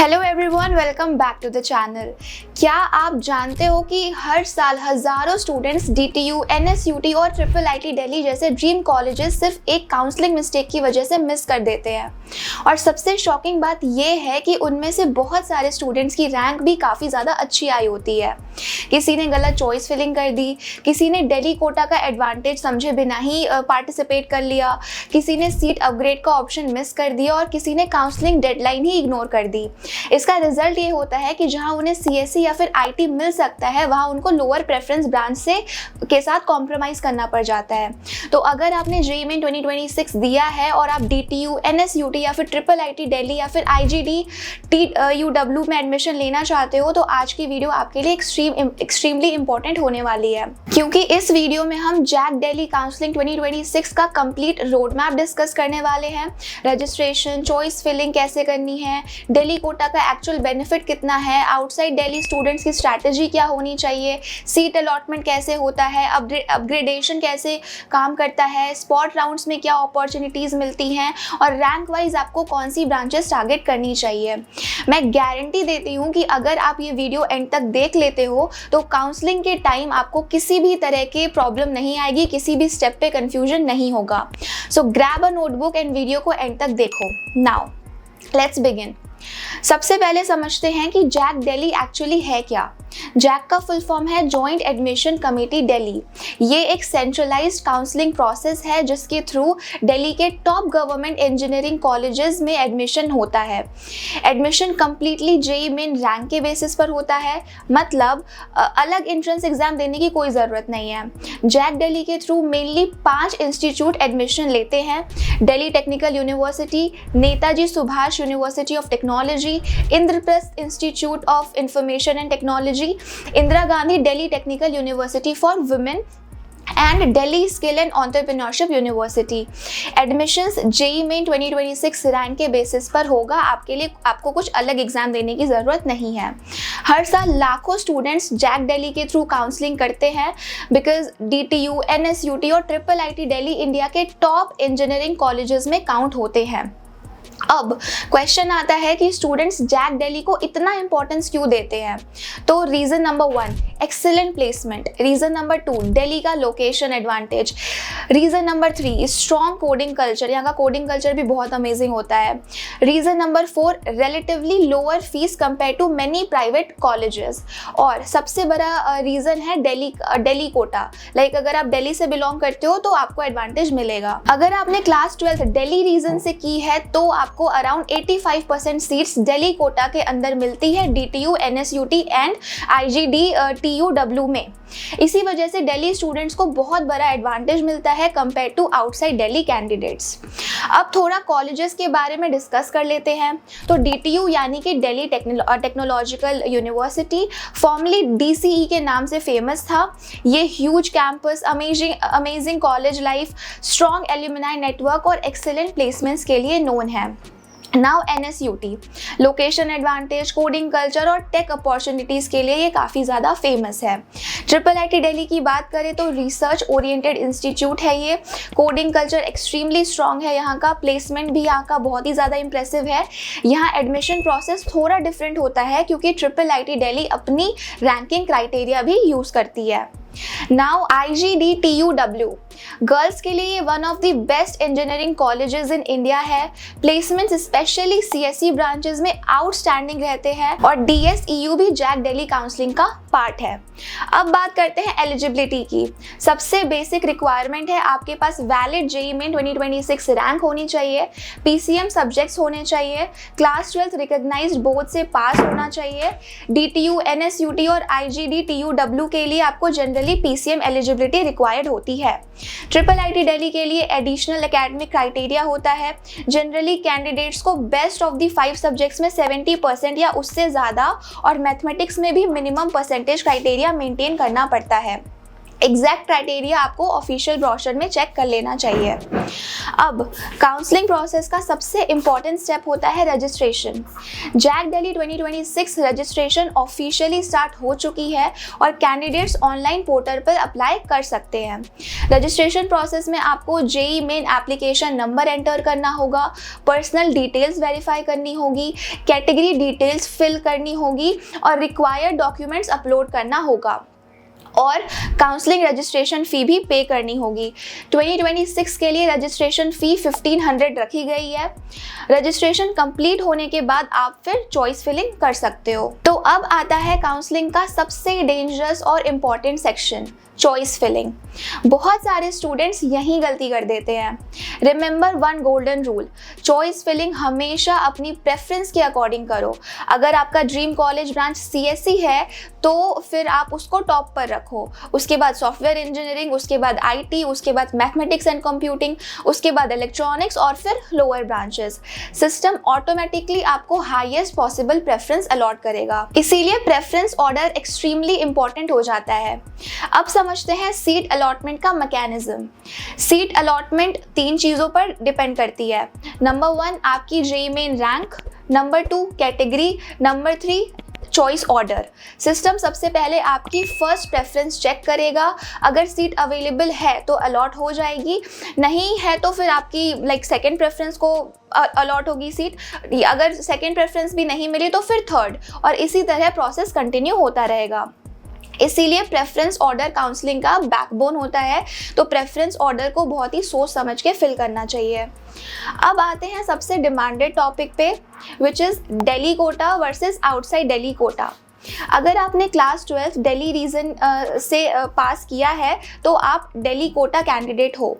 Hello everyone, welcome back to the channel. क्या आप जानते हो कि हर साल हज़ारों स्टूडेंट्स डीटीयू, एनएसयूटी और ट्रिपल आईटी दिल्ली जैसे ड्रीम कॉलेजेस सिर्फ एक काउंसलिंग मिस्टेक की वजह से मिस कर देते हैं। और सबसे शॉकिंग बात यह है कि उनमें से बहुत सारे स्टूडेंट्स की रैंक भी काफ़ी ज़्यादा अच्छी आई होती है। किसी ने गलत चॉइस फिलिंग कर दी, किसी ने दिल्ली कोटा का एडवांटेज समझे बिना ही पार्टिसिपेट कर लिया, किसी ने सीट अपग्रेड का ऑप्शन मिस कर दिया और किसी ने काउंसलिंग डेडलाइन ही इग्नोर कर दी। इसका रिजल्ट ये होता है कि जहां उन्हें सीएससी या फिर आईटी मिल सकता है, वहां उनको लोअर प्रेफरेंस ब्रांच से के साथ कॉम्प्रोमाइज करना पड़ जाता है। तो अगर आपने जेईई मेन 2026 दिया है और आप डीटीयू, एनएसयूटी या फिर ट्रिपल आईटी दिल्ली या फिर आईजीडी टीयूडब्ल्यू में एडमिशन लेना चाहते हो, तो आज की वीडियो आपके लिए एक्सट्रीमली इंपॉर्टेंट होने वाली है, क्योंकि इस वीडियो में हम जैक दिल्ली काउंसलिंग 2026 का कंप्लीट रोड मैप डिस्कस करने वाले हैं। रजिस्ट्रेशन, चॉइस फिलिंग कैसे करनी है, दिल्ली कोटा का एक्चुअल बेनिफिट कितना है, आउटसाइड दिल्ली स्टूडेंट्स की स्ट्रैटेजी क्या होनी चाहिए, सीट अलॉटमेंट कैसे होता है, अपग्रेडेशन कैसे काम करता है, स्पॉट राउंड्स में क्या अपॉर्चुनिटीज़ मिलती हैं और रैंक वाइज आपको कौन सी ब्रांचेस टारगेट करनी चाहिए। मैं गारंटी देती हूँ कि अगर आप ये वीडियो एंड तक देख लेते हो तो काउंसलिंग के टाइम आपको किसी भी तरह की प्रॉब्लम नहीं आएगी, किसी भी स्टेप पे कंफ्यूजन नहीं होगा। सो grab a notebook and video को एंड तक देखो। Now let's begin. सबसे पहले समझते हैं कि जैक दिल्ली एक्चुअली है क्या। जैक का फुल फॉर्म है जॉइंट एडमिशन कमेटी दिल्ली। ये एक सेंट्रलाइज्ड काउंसलिंग प्रोसेस है जिसके थ्रू दिल्ली के टॉप गवर्नमेंट इंजीनियरिंग कॉलेजेस में एडमिशन होता है। Admission completely JEE main rank के बेसिस पर होता है, मतलब अलग एंट्रेंस एग्जाम देने की कोई ज़रूरत नहीं है। जैक दिल्ली के थ्रू मेनली 5 इंस्टीट्यूट एडमिशन लेते हैं: Delhi technical university, Netaji Subhash university of technology, Indraprastha institute of information and technology, Indira Gandhi Delhi technical university for women and Delhi skill and entrepreneurship university. Admissions JEE main 2026 rank के बेसिस पर होगा। आपको कुछ अलग एग्जाम देने की ज़रूरत नहीं है। हर साल लाखों स्टूडेंट्स जैक दिल्ली के थ्रू काउंसलिंग करते हैं बिकॉज डीटीयू, एनएसयूटी और ट्रिपल आईटी दिल्ली इंडिया के टॉप इंजीनियरिंग कॉलेजेस में काउंट होते हैं। अब क्वेश्चन आता है कि स्टूडेंट्स जैक दिल्ली को इतना इंपॉर्टेंस क्यों देते हैं। तो reason number 1, excellent placement. Reason number 2, Delhi का location advantage. Reason number 3, strong coding culture. यहाँ का कोडिंग कल्चर भी बहुत अमेजिंग होता है। Reason number 4, relatively lower fees compare to many private colleges. और सबसे बड़ा रीजन है दिल्ली कोटा। लाइक अगर आप दिल्ली से बिलोंग करते हो तो आपको एडवांटेज मिलेगा। अगर आपने क्लास 12 दिल्ली रीजन से की है तो आपको अराउंड 85% सीट्स दिल्ली कोटा के अंदर मिलती है डीटीयू, एनएसयूटी एंड आईजीडी टीयूडब्ल्यू में। इसी वजह से दिल्ली स्टूडेंट्स को बहुत बड़ा एडवांटेज मिलता है compare to outside Delhi candidates. अब थोड़ा कॉलेजेस के बारे में डिस्कस कर लेते हैं। तो डीटीयू यानी कि Delhi technological university, formerly DCE के नाम से फेमस था। ये huge campus, amazing college life, strong alumni network और एक्सेलेंट प्लेसमेंट्स के लिए नोन है। Now NSUT, location advantage, coding culture और टेक अपॉर्चुनिटीज़ के लिए ये काफ़ी ज़्यादा फेमस है। ट्रिपल आईटी दिल्ली की बात करें तो रिसर्च ओरिएंटेड इंस्टीट्यूट है ये। कोडिंग कल्चर एक्सट्रीमली स्ट्रॉन्ग है यहाँ का। प्लेसमेंट भी यहाँ का बहुत ही ज़्यादा इंप्रेसिव है। यहाँ एडमिशन प्रोसेस थोड़ा डिफरेंट होता है क्योंकि ट्रिपल आईटी दिल्ली अपनी रैंकिंग क्राइटेरिया भी यूज़ करती है। नाउ आईजीडी टीयूडब्ल्यू, गर्ल्स के लिए one of the best engineering colleges in India है। प्लेसमेंट्स स्पेशली सीएससी ब्रांचेस में आउटस्टैंडिंग रहते हैं और डीएसईयू भी जैक दिल्ली काउंसलिंग का पार्ट है। अब बात करते हैं एलिजिबिलिटी की। सबसे बेसिक रिक्वायरमेंट है आपके पास वैलिड जेईई मेन 2026 रैंक होनी चाहिए, पीसीएम सब्जेक्ट्स होने चाहिए, क्लास 12 रिकॉग्नाइज्ड बोर्ड से पास होना चाहिए। डीटीयू, एनएसयूटी और आईजीडी टीयूडब्ल्यू के लिए आपको जनरली पीसीएम एलिजिबिलिटी रिक्वायर्ड होती है। ट्रिपल आईटी दिल्ली के लिए एडिशनल एकेडमिक क्राइटेरिया होता है। जनरली कैंडिडेट्स को बेस्ट ऑफ द 5 सब्जेक्ट्स में 70% या उससे ज़्यादा और मैथमेटिक्स में भी मिनिमम परसेंटेज क्राइटेरिया मेंटेन करना पड़ता है। एग्जैक्ट क्राइटेरिया आपको ऑफिशियल ब्रोशर में चेक कर लेना चाहिए। अब काउंसलिंग प्रोसेस का सबसे इम्पॉर्टेंट स्टेप होता है registration. JAC Delhi 2026 registration officially start हो चुकी है और कैंडिडेट्स ऑनलाइन पोर्टल पर अप्लाई कर सकते हैं। रजिस्ट्रेशन प्रोसेस में आपको JEE Main application number enter करना होगा, पर्सनल डिटेल्स वेरीफाई करनी होगी, कैटेगरी डिटेल्स फिल करनी होगी और रिक्वायर्ड डॉक्यूमेंट्स अपलोड करना होगा और काउंसलिंग रजिस्ट्रेशन फ़ी भी पे करनी होगी। 2026 के लिए रजिस्ट्रेशन फ़ी 1500 रखी गई है। रजिस्ट्रेशन कंप्लीट होने के बाद आप फिर चॉइस फिलिंग कर सकते हो। तो अब आता है काउंसलिंग का सबसे डेंजरस और इम्पॉर्टेंट सेक्शन, चॉइस फिलिंग। बहुत सारे स्टूडेंट्स यही गलती कर देते हैं। Remember one golden rule, choice filling हमेशा अपनी प्रेफरेंस के अकॉर्डिंग करो। अगर आपका ड्रीम कॉलेज ब्रांच सीएससी है तो फिर आप उसको टॉप पर रखो, उसके बाद सॉफ्टवेयर इंजीनियरिंग, उसके बाद आईटी, उसके बाद मैथमेटिक्स एंड कंप्यूटिंग, उसके बाद इलेक्ट्रॉनिक्स और फिर लोअर ब्रांचेस। सिस्टम ऑटोमेटिकली आपको हाईएस्ट पॉसिबल प्रेफरेंस अलॉट करेगा, इसीलिए प्रेफरेंस ऑर्डर एक्सट्रीमली इंपॉर्टेंट हो जाता है। अब समझते हैं सीट अलॉटमेंट का मैकेनिज्म। सीट अलॉटमेंट 3 चीज़ों पर डिपेंड करती है। नंबर 1 आपकी JEE main rank, number 2 category, number 3 choice order. System सबसे पहले आपकी फर्स्ट प्रेफरेंस चेक करेगा, अगर सीट अवेलेबल है तो अलॉट हो जाएगी, नहीं है तो फिर आपकी सेकंड प्रेफरेंस को अलॉट होगी सीट, अगर सेकंड प्रेफरेंस भी नहीं मिली तो फिर थर्ड, और इसी तरह प्रोसेस कंटिन्यू होता रहेगा। इसीलिए प्रेफरेंस ऑर्डर काउंसलिंग का बैकबोन होता है, तो प्रेफरेंस ऑर्डर को बहुत ही सोच समझ के फिल करना चाहिए। अब आते हैं सबसे डिमांडेड टॉपिक पे, which is Delhi quota versus outside Delhi quota. अगर आपने क्लास 12 दिल्ली रीजन से पास किया है तो आप दिल्ली कोटा कैंडिडेट हो।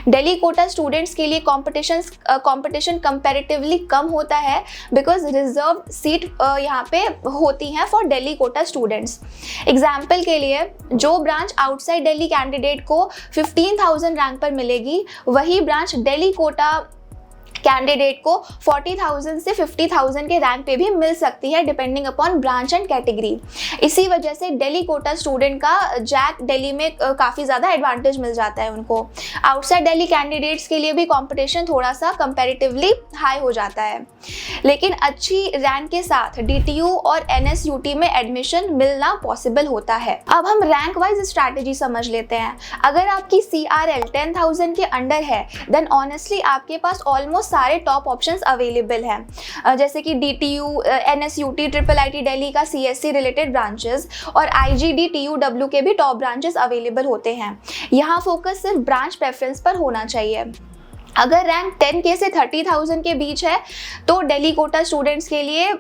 दिल्ली कोटा स्टूडेंट्स के लिए कंपटीशन कंपैरेटिवली कम होता है, बिकॉज रिजर्व सीट यहाँ पे होती हैं for Delhi quota students. Example के लिए जो ब्रांच आउटसाइड दिल्ली कैंडिडेट को 15,000 रैंक पर मिलेगी, वही ब्रांच दिल्ली कोटा कैंडिडेट को 40,000 से 50,000 के रैंक पे भी मिल सकती है, depending upon branch and category. इसी वजह से दिल्ली कोटा स्टूडेंट का जैक दिल्ली में काफ़ी ज़्यादा एडवांटेज मिल जाता है उनको। आउटसाइड दिल्ली कैंडिडेट्स के लिए भी कंपटीशन थोड़ा सा कंपैरेटिवली हाई हो जाता है, लेकिन अच्छी रैंक के साथ डीटीयू और एनएसयूटी में एडमिशन मिलना पॉसिबल होता है। अब हम रैंक वाइज स्ट्रैटेजी समझ लेते हैं। अगर आपकी CRL 10,000 के अंडर है, देन ऑनेस्टली आपके पास ऑलमोस्ट सारे टॉप ऑप्शंस अवेलेबल हैं, जैसे कि DTU, NSUT, IIIT दिल्ली का CSC रिलेटेड ब्रांचेस और IGD, TUW के भी टॉप ब्रांचेस अवेलेबल होते हैं। यहाँ फोकस सिर्फ ब्रांच प्रेफरेंस पर होना चाहिए। अगर रैंक 10K से 30,000 के बीच है तो दिल्ली कोटा स्टूडेंट्स के लिए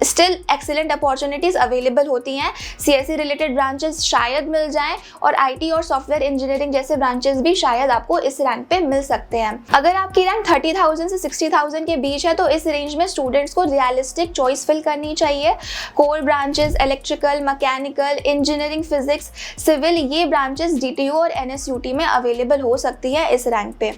स्टिल एक्सीलेंट अपॉर्चुनिटीज़ अवेलेबल होती हैं। CSC रिलेटेड ब्रांचेस शायद मिल जाएं और IT और सॉफ्टवेयर इंजीनियरिंग जैसे ब्रांचेस भी शायद आपको इस रैंक पे मिल सकते हैं। अगर आपकी रैंक 30,000 से 60,000 के बीच है तो इस रेंज में स्टूडेंट्स को रियलिस्टिक चॉइस फिल करनी चाहिए। Core branches electrical, mechanical, engineering, physics, civil, ये ब्रांचेस DTU और NSUT में अवेलेबल हो सकती है इस रैंक पे।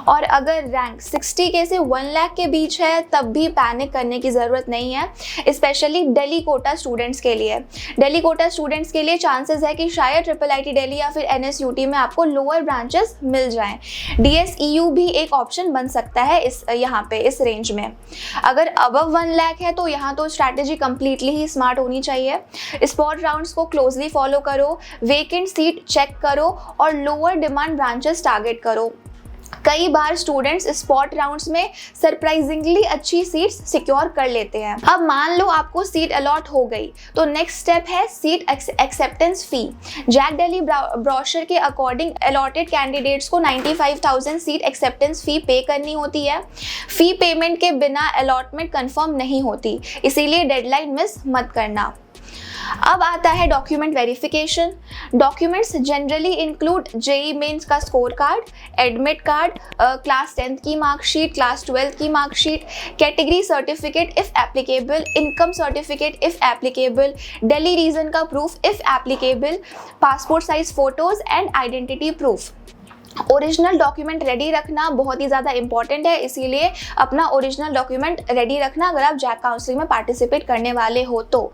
और अगर रैंक 60K से 1 लाख के बीच है तब भी पैनिक करने की ज़रूरत नहीं है, स्पेशली दिल्ली कोटा स्टूडेंट्स के लिए। दिल्ली कोटा स्टूडेंट्स के लिए चांसेस है कि शायद IIIT दिल्ली या फिर NSUT में आपको लोअर ब्रांचेस मिल जाएं। DSEU भी एक ऑप्शन बन सकता है यहाँ पे इस रेंज में। अगर अबव 1 लाख है तो यहाँ तो स्ट्रैटेजी कंप्लीटली ही स्मार्ट होनी चाहिए। स्पॉट राउंड्स को क्लोजली फॉलो करो, वेकेंट सीट चेक करो और लोअर डिमांड ब्रांचेस टारगेट करो। कई बार स्टूडेंट्स स्पॉट राउंड्स में सरप्राइजिंगली अच्छी सीट्स सिक्योर कर लेते हैं। अब मान लो आपको सीट अलॉट हो गई तो नेक्स्ट स्टेप है सीट एक्सेप्टेंस फी। जैक दिल्ली ब्रोशर के अकॉर्डिंग अलॉटेड कैंडिडेट्स को 95,000 सीट एक्सेप्टेंस फी पे करनी होती है। फी पेमेंट के बिना अलॉटमेंट कंफर्म नहीं होती, इसीलिए डेडलाइन मिस मत करना। अब आता है document verification. Documents generally include JEE mains का score card, admit card, class 10th की मार्कशीट, क्लास 12th की marksheet, category certificate if applicable, income certificate if applicable, Delhi region का proof if applicable, passport size photos and identity proof. Original document ready रखना बहुत ही ज़्यादा important है, इसीलिए अपना original document ready रखना अगर आप जैक काउंसलिंग में पार्टिसिपेट करने वाले हो तो।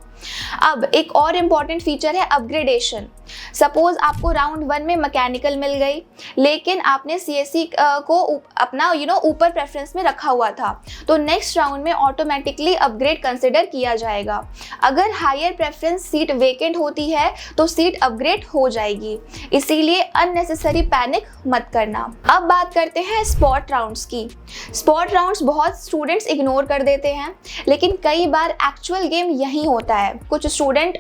अब एक और इम्पॉर्टेंट फीचर है अपग्रेडेशन। सपोज आपको राउंड 1 में मैकेनिकल मिल गई, लेकिन आपने सीएससी को अपना ऊपर प्रेफरेंस में रखा हुआ था, तो नेक्स्ट राउंड में ऑटोमेटिकली अपग्रेड कंसिडर किया जाएगा। अगर हायर प्रेफरेंस सीट वेकेंट होती है तो सीट अपग्रेड हो जाएगी, इसीलिए अननेसेसरी पैनिक मत करना। अब बात करते हैं स्पॉट राउंड्स की। स्पॉट राउंड्स बहुत स्टूडेंट्स इग्नोर कर देते हैं, लेकिन कई बार एक्चुअल गेम यही होता है। कुछ स्टूडेंट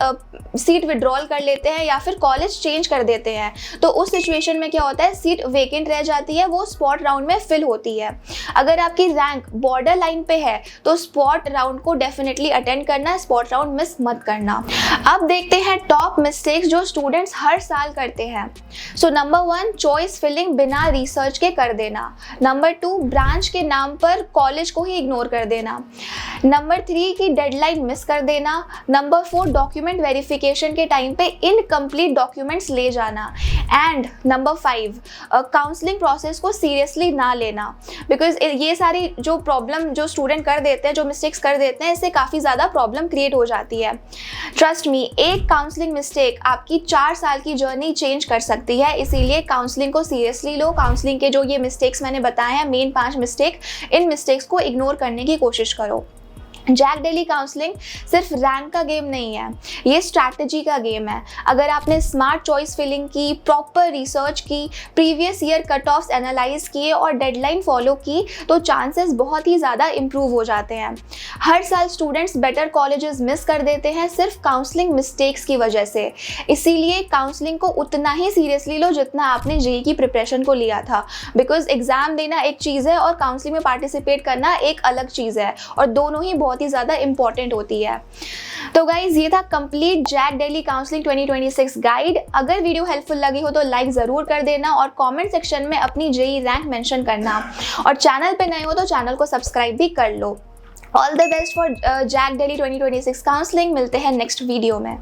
सीट विड्रॉल कर लेते हैं या फिर कॉलेज चेंज कर देते हैं, तो उस सिचुएशन में क्या होता है, सीट वेकेंट रह जाती है, वो स्पॉट राउंड में फिल होती है। अगर आपकी रैंक बॉर्डर लाइन पे है तो स्पॉट राउंड को डेफिनेटली अटेंड करना, स्पॉट राउंड मिस मत करना। अब देखते हैं टॉप मिस्टेक्स जो स्टूडेंट्स हर साल करते हैं। सो नंबर 1, चॉइस फिलिंग बिना रिसर्च के कर देना। नंबर 2, ब्रांच के नाम पर कॉलेज को ही इग्नोर कर देना। नंबर 3 की डेडलाइन मिस कर देना। नंबर 4, डॉक्यूमेंट वेरिफिकेशन के टाइम पे इनकम्प्लीट डॉक्यूमेंट्स ले जाना। एंड नंबर 5, काउंसलिंग प्रोसेस को सीरियसली ना लेना, बिकॉज ये सारी जो प्रॉब्लम जो स्टूडेंट कर देते हैं, जो मिस्टेक्स कर देते हैं, इससे काफ़ी ज़्यादा प्रॉब्लम क्रिएट हो जाती है। ट्रस्ट मी, एक काउंसलिंग मिस्टेक आपकी 4 साल की जर्नी चेंज कर सकती है, इसीलिए काउंसलिंग को सीरियसली लो। काउंसलिंग के जो ये मिस्टेक्स मैंने बताए हैं, मेन 5 मिस्टेक, इन मिस्टेक्स को इग्नोर करने की कोशिश करो। जैक डेली काउंसलिंग सिर्फ रैंक का गेम नहीं है, ये स्ट्रैटेजी का गेम है। अगर आपने स्मार्ट चॉइस फिलिंग की, प्रॉपर रिसर्च की, previous year cut offs analyse किए और डेडलाइन फॉलो की, तो चांसेस बहुत ही ज़्यादा इम्प्रूव हो जाते हैं। हर साल स्टूडेंट्स बेटर कॉलेजेस मिस कर देते हैं सिर्फ काउंसलिंग मिस्टेक्स की वजह से, इसीलिए काउंसलिंग को उतना ही सीरियसली लो जितना आपने जेईई की प्रिपरेशन को लिया था, बिकॉज एग्जाम देना एक चीज़ है और काउंसलिंग में पार्टिसिपेट करना एक अलग चीज़ है, और दोनों ही बहुत ही ज़्यादा इंपॉर्टेंट होती है। तो गाइज, ये था complete JAC Delhi counselling 2026 guide. अगर वीडियो हेल्पफुल लगी हो तो लाइक ज़रूर कर देना और कमेंट सेक्शन में अपनी जेईई रैंक मेंशन करना, और चैनल पे नए हो तो चैनल को सब्सक्राइब भी कर लो। All the best for JAC Delhi 2026 counselling. मिलते हैं नेक्स्ट वीडियो में।